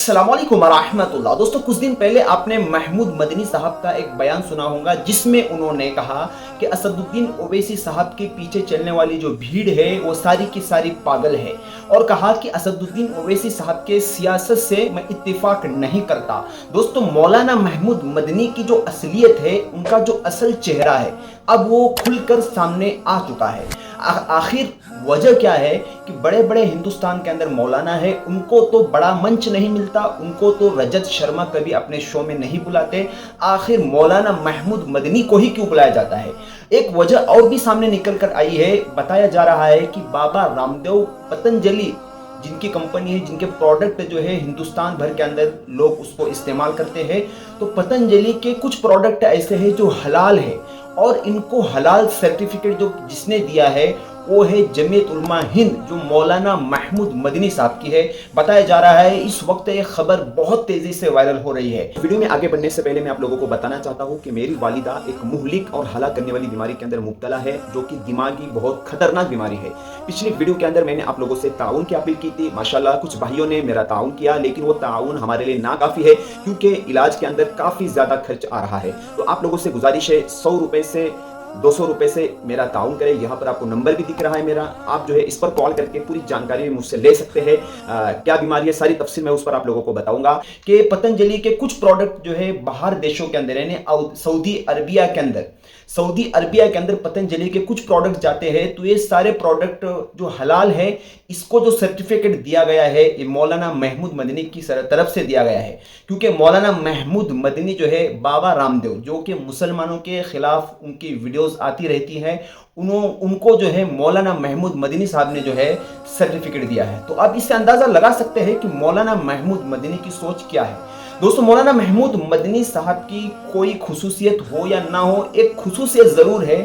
अस्सलामुअलैकुम वरहमतुल्लाह। दोस्तों, कुछ दिन पहले आपने महमूद मदनी साहब का एक बयान सुना होगा जिसमें उन्होंने कहा कि असदुद्दीन ओवैसी साहब के पीछे चलने वाली जो भीड़ है वो सारी की सारी पागल है, और कहा कि असदुद्दीन ओवैसी साहब के सियासत से मैं इत्तेफाक नहीं करता। दोस्तों, मौलाना महमूद मदनी की जो असलियत है, उनका जो असल चेहरा है, अब वो खुलकर सामने आ चुका है। आखिर वजह क्या है कि बड़े बड़े हिंदुस्तान के अंदर मौलाना है, उनको तो बड़ा मंच नहीं मिलता, उनको तो रजत शर्मा कभी अपने शो में नहीं बुलाते। आखिर मौलाना महमूद मदनी को ही क्यों बुलाया जाता है? एक वजह और भी सामने निकल कर आई है। बताया जा रहा है कि बाबा रामदेव पतंजलि जिनकी कंपनी है, जिनके प्रोडक्ट जो है हिंदुस्तान भर के अंदर लोग उसको इस्तेमाल करते हैं, तो पतंजलि के कुछ प्रोडक्ट ऐसे हैं जो हलाल है, और इनको हलाल सर्टिफिकेट जो जिसने दिया है वो है जमीयत उलमा हिंद, जो मौलाना महमूद मदनी साहब की है। बताया जा रहा है इस वक्त ये खबर बहुत तेजी से वायरल हो रही है। वीडियो में आगे बढ़ने से पहले मैं आप लोगों को बताना चाहता हूं कि मेरी वालिदा एक मुहलिक और हलाक करने वाली बीमारी के अंदर मुब्तला है, जो कि दिमागी बहुत खतरनाक बीमारी है। पिछली वीडियो के अंदर मैंने आप लोगों से ताउन की अपील की थी। माशाल्लाह कुछ भाइयों ने मेरा ताउन किया, लेकिन वो ताउन हमारे लिए नाकाफी है, क्योंकि इलाज के अंदर काफी ज्यादा खर्च आ रहा है। तो आप लोगों से गुजारिश है, 100 रुपए से 200 रुपए से मेरा ताउन करें। यहाँ पर आपको नंबर भी दिख रहा है मेरा, आप जो है इस पर कॉल करके पूरी जानकारी मुझसे ले सकते हैं। क्या बीमारी है, सारी तफसील मैं उस पर आप लोगों को बताऊंगा। कि पतंजलि के कुछ प्रोडक्ट जो है बाहर देशों के अंदर, यानी सऊदी अरबिया के अंदर पतंजलि के कुछ प्रोडक्ट जाते हैं, तो ये सारे प्रोडक्ट जो हलाल है, इसको जो सर्टिफिकेट दिया गया है ये मौलाना महमूद मदनी की तरफ से दिया गया है। क्योंकि मौलाना महमूद मदनी जो है बाबा रामदेव, जो कि मुसलमानों के खिलाफ उनकी वीडियोस आती रहती हैं, उनको जो है मौलाना महमूद मदनी साहब ने जो है सर्टिफिकेट दिया है। तो अब इससे अंदाजा लगा सकते हैं कि मौलाना महमूद मदनी की सोच क्या है। दोस्तों, मौलाना महमूद मदनी साहब की कोई खुसूसियत हो या ना हो, एक खुसूसियत ज़रूर है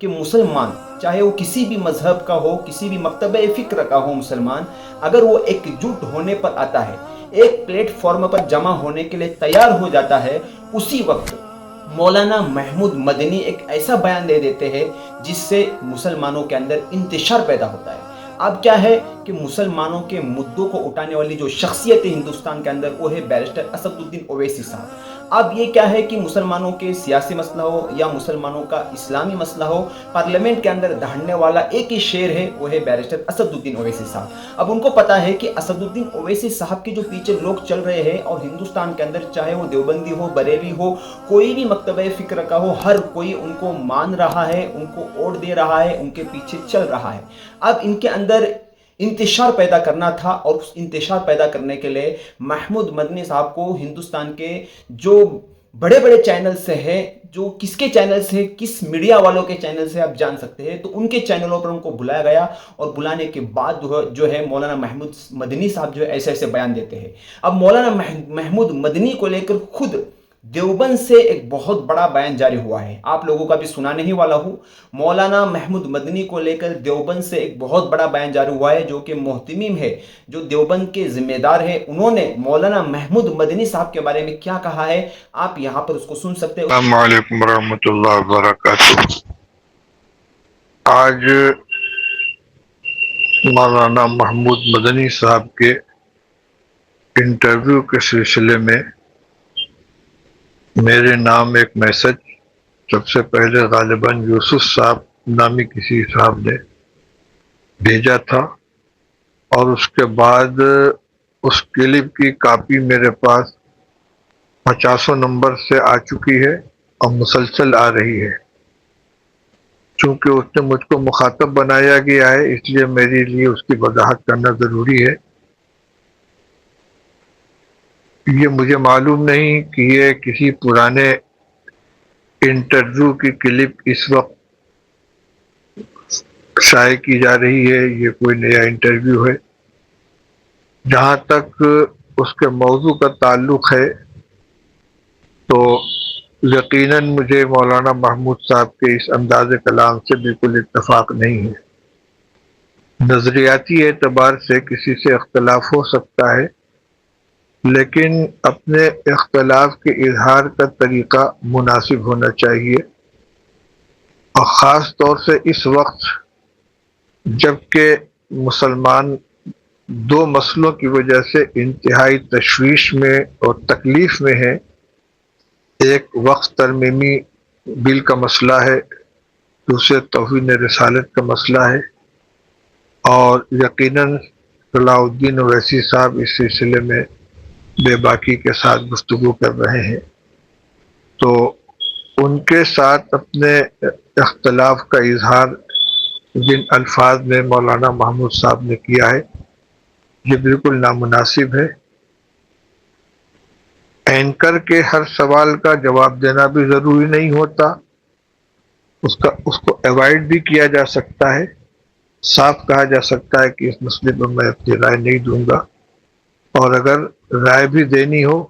कि मुसलमान, चाहे वो किसी भी मजहब का हो, किसी भी मकतबे फ़िक्र का हो, मुसलमान अगर वो एकजुट होने पर आता है, एक प्लेटफॉर्म पर जमा होने के लिए तैयार हो जाता है, उसी वक्त मौलाना महमूद मदनी एक ऐसा बयान दे देते हैं जिससे मुसलमानों के अंदर इंतशार पैदा होता है। अब क्या है कि मुसलमानों के मुद्दों को उठाने वाली जो शख्सियत है हिंदुस्तान के अंदर, वो है बैरिस्टर असदुद्दीन ओवैसी साहब। अब ये क्या है कि मुसलमानों के सियासी मसला हो या मुसलमानों का इस्लामी मसला हो, पार्लियामेंट के अंदर दहाड़ने वाला एक ही शेर है, वो है बैरिस्टर असदुद्दीन ओवैसी साहब। अब उनको पता है कि असदुद्दीन ओवैसी साहब के जो पीछे लोग चल रहे हैं, और हिंदुस्तान के अंदर चाहे वो देवबंदी हो, बरेली हो, कोई भी मकतबे फ़िक्र का हो, हर कोई उनको मान रहा है, उनको वोट दे रहा है, उनके पीछे चल रहा है। अब इनके अंदर इंतशार पैदा करना था, और उस इंतशार पैदा करने के लिए महमूद मदनी साहब को हिंदुस्तान के जो बड़े बड़े चैनल से है, जो किसके चैनल से, किस मीडिया वालों के चैनल से आप जान सकते हैं, तो उनके चैनलों पर उनको बुलाया गया, और बुलाने के बाद जो है मौलाना महमूद मदनी साहब जो है ऐसे ऐसे बयान देते हैं। अब मौलाना महमूद मदनी को लेकर खुद देवबंद से एक बहुत बड़ा बयान जारी हुआ है, आप लोगों का भी सुनाने ही वाला हूँ। मौलाना महमूद मदनी को लेकर देवबंद से एक बहुत बड़ा बयान जारी हुआ है, जो कि मोहतमीम है, जो देवबंद के जिम्मेदार है, उन्होंने मौलाना महमूद मदनी साहब के बारे में क्या कहा है, आप यहाँ पर उसको सुन सकते हो। अस्सलाम वालेकुम रहमतुल्लाहि व बरकातुहू। आज मौलाना महमूद मदनी साहब के इंटरव्यू के सिलसिले में मेरे नाम एक मैसेज सबसे पहले गालिबन यूसुफ साहब नामी किसी साहब ने भेजा था, और उसके बाद उस क्लिप की कॉपी मेरे पास 50 नंबर से आ चुकी है और मुसलसल आ रही है। चूंकि उसने मुझको मुखातब बनाया गया है, इसलिए मेरे लिए उसकी वजाहत करना ज़रूरी है। ये मुझे मालूम नहीं कि ये किसी पुराने इंटरव्यू की क्लिप इस वक्त शाये की जा रही है, ये कोई नया इंटरव्यू है। जहाँ तक उसके मौजू का ताल्लुक़ है, तो यकीनन मुझे मौलाना महमूद साहब के इस अंदाज़े कलाम से बिल्कुल इत्तफाक नहीं है। नज़रियाती एतबार से किसी से इख्तलाफ हो सकता है, लेकिन अपने इख्तलाफ के इजहार का तरीक़ा मुनासिब होना चाहिए, और ख़ास तौर से इस वक्त जबकि मुसलमान دو مسئلوں کی وجہ سے انتہائی تشویش میں اور تکلیف میں ہیں۔ ایک وقف ترمیمی بل کا مسئلہ ہے، دوسرے توہین رسالت کا مسئلہ ہے، اور یقیناً صلاح الدین اویسی صاحب اس سلسلے میں بے باکی کے ساتھ گفتگو کر رہے ہیں، تو ان کے ساتھ اپنے اختلاف کا اظہار جن الفاظ میں مولانا محمود صاحب نے کیا ہے یہ بالکل نامناسب ہے۔ اینکر کے ہر سوال کا جواب دینا بھی ضروری نہیں ہوتا، اس کو ایوائڈ بھی کیا جا سکتا ہے، صاف کہا جا سکتا ہے کہ اس مسئلے پر میں اپنی رائے نہیں دوں گا، اور اگر رائے بھی دینی ہو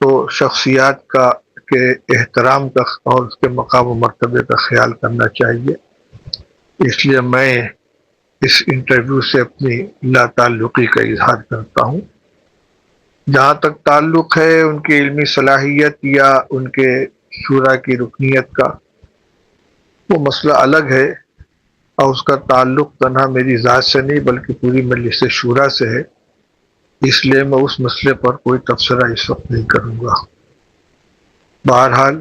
تو شخصیات کا کے احترام کا اور اس کے مقام و مرتبے کا خیال کرنا چاہیے۔ اس لیے میں اس انٹرویو سے اپنی لا تعلقی کا اظہار کرتا ہوں۔ جہاں تک تعلق ہے ان کی علمی صلاحیت یا ان کے شورا کی رکنیت کا، وہ مسئلہ الگ ہے، اور اس کا تعلق تنہا میری ذات سے نہیں بلکہ پوری مجلس شورا سے ہے، اس لیے میں اس مسئلے پر کوئی تبصرہ اس وقت نہیں کروں گا۔ بہرحال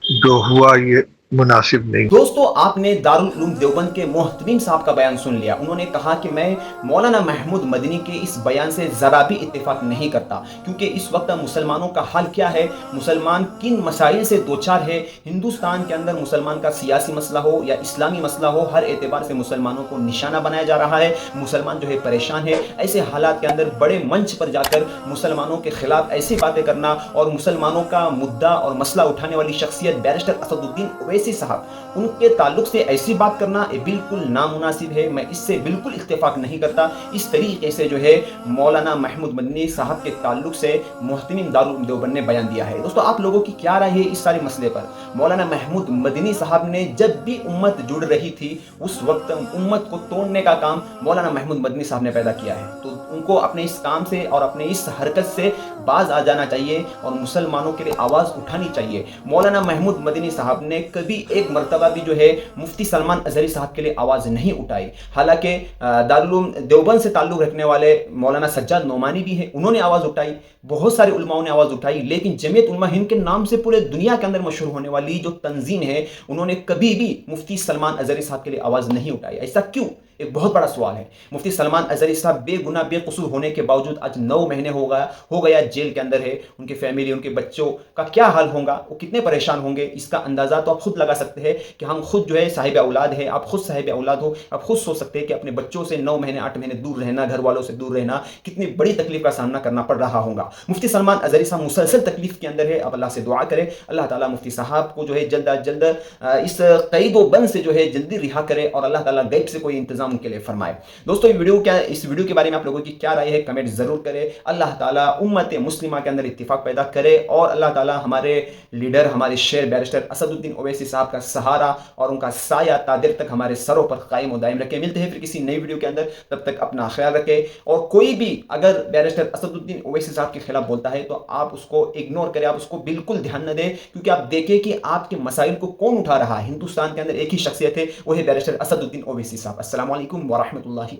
جو ہوا یہ مناسب نہیں۔ دوستو، آپ نے دارالعلوم دیوبند کے محتمیم صاحب کا بیان سن لیا۔ انہوں نے کہا کہ میں مولانا محمود مدنی کے اس بیان سے ذرا بھی اتفاق نہیں کرتا، کیونکہ اس وقت مسلمانوں کا حال کیا ہے، مسلمان کن مسائل سے دوچار ہے، ہندوستان کے اندر مسلمان کا سیاسی مسئلہ ہو یا اسلامی مسئلہ ہو، ہر اعتبار سے مسلمانوں کو نشانہ بنایا جا رہا ہے، مسلمان جو ہے پریشان ہے۔ ایسے حالات کے اندر بڑے منچ پر جا کر مسلمانوں کے خلاف ایسی باتیں کرنا اور مسلمانوں کا مدعا اور مسئلہ اٹھانے والی شخصیت بیرسٹر اسد الدین اویسی صاحب، ان کے تعلق سے ایسی بات کرنا یہ بالکل نامناسب ہے۔ میں اس سے بالکل اتفاق نہیں کرتا۔ اس طریقے سے جو ہے مولانا محمود مدنی صاحب کے تعلق سے محتمیم دارالعلوم دیوبند نے بیان دیا ہے۔ دوستو، آپ لوگوں کی کیا رائے ہے اس سارے مسئلے پر؟ مولانا محمود مدنی صاحب نے جب بھی امت جڑ رہی تھی اس وقت امت کو توڑنے کا کام مولانا محمود مدنی صاحب نے پیدا کیا ہے، تو ان کو اپنے اس کام سے اور اپنے اس حرکت سے باز آ جانا چاہیے اور مسلمانوں کے لیے آواز اٹھانی چاہیے۔ مولانا محمود مدنی صاحب نے کبھی ایک مرتبہ بھی جو ہے مفتی سلمان ازہری صاحب کے لیے آواز نہیں اٹھائی، حالانکہ دارالعلوم دیوبند سے تعلق رکھنے والے مولانا سجاد نعمانی بھی ہیں، انہوں نے آواز اٹھائی، بہت سارے علماءوں نے آواز اٹھائی، لیکن جمعیت علماء ہند کے نام سے پورے دنیا کے اندر مشہور ہونے والی جو تنظیم ہے انہوں نے کبھی بھی مفتی سلمان ازہری صاحب کے لیے آواز نہیں اٹھائی۔ ایسا کیوں؟ ایک بہت بڑا سوال ہے۔ مفتی سلمان ازہری صاحب بے گناہ بے قصور ہونے کے باوجود آج 9 مہینے ہو گیا جیل کے اندر ہے۔ ان کی فیملی، ان کے بچوں کا کیا حال ہوگا، وہ کتنے پریشان ہوں گے، اس کا اندازہ تو آپ خود لگا سکتے ہیں کہ ہم خود جو ہے صاحب اولاد ہے، آپ خود صاحب اولاد ہو، آپ خود سوچ سکتے ہیں کہ اپنے بچوں سے 9 مہینے 8 مہینے دور رہنا، گھر والوں سے دور رہنا کتنی بڑی تکلیف کا سامنا کرنا پڑ رہا ہوگا۔ مفتی سلمان ازہری صاحب مسلسل تکلیف کے اندر ہے۔ اب اللہ سے دعا کرے اللہ تعالیٰ مفتی صاحب کو جو ہے جلد از جلد اس قید و بند سے جو ہے جلدی رہا کرے اور اللہ تعالیٰ غیب سے کوئی انتظام ان کے لیے فرمائے۔ دوستو، اس ویڈیو کے بارے میں آپ لوگوں کی کیا رائے ہے کمنٹ ضرور کرے۔ اللہ تعالیٰ امت مسلمہ کے اندر اتفاق پیدا کرے اور اللہ تعالیٰ ہمارے لیڈر، ہمارے شیر بیرسٹر اسد الدین اویسی صاحب کا سہارا اور ان کا سایہ تا دیر تک ہمارے سروں پر قائم و دائم رکھے۔ ملتے ہیں پھر کسی نئی ویڈیو کے اندر، تب تک اپنا خیال رکھے، اور کوئی بھی اگر بیرسٹر اسد الدین اویسی صاحب کے خلاف بولتا ہے تو آپ اس کو اگنور کریں، آپ اس کو بالکل دھیان نہ دیں، کیونکہ آپ دیکھیں کہ آپ کے مسائل کو کون اٹھا رہا ہے۔ ہندوستان کے اندر ایک ہی شخصیت ہے، وہ ہے بیرسٹر اسد الدین اویسی صاحب۔ السلام علیکم ورحمۃ اللہ۔